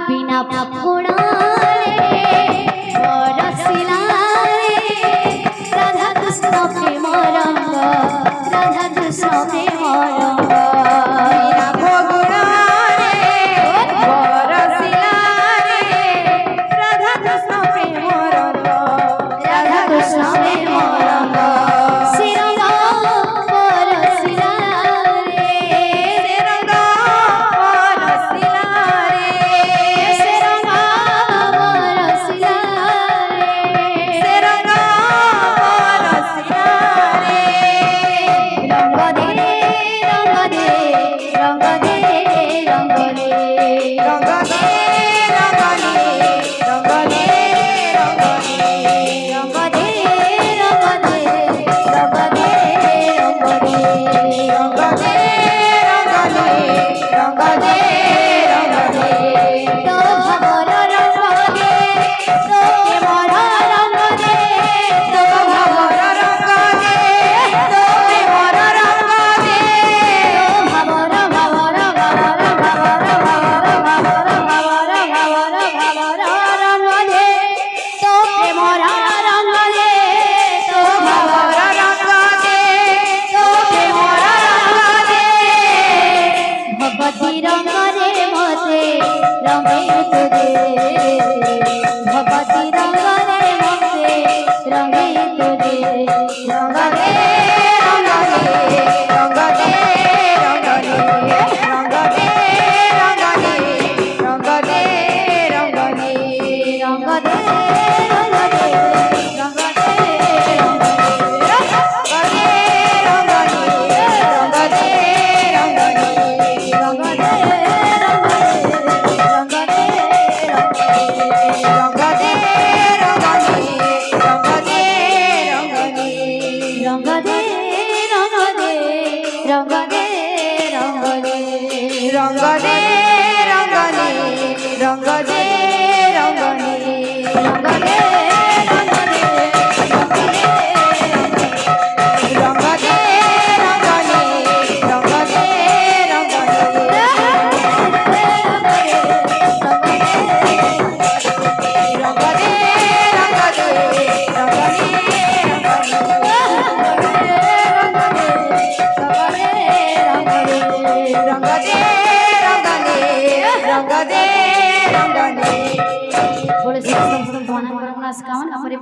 बिना फुड़ाले बरसिला राधा कृष्ण प्रेम रंग राधा कृष्ण प्रेम रंग बिना फुड़ाले बरसिला राधा कृष्ण प्रेम रंग राधा कृष्ण प्रेम रंग सिरंग बरसिला रंग बरसिला सिरंग बरसिला रंग बरसिला रंग दे रंग दे रंग दे रंग दे रंग दे भगवती रंग रे मते रंगे तुझे भगवती रंग रे मते रंगे तुझे रंग दे रंग दे रंग दे रंग दे रंग दे रंग दे रंग दे रंग दे रंग दे रंग दे बोले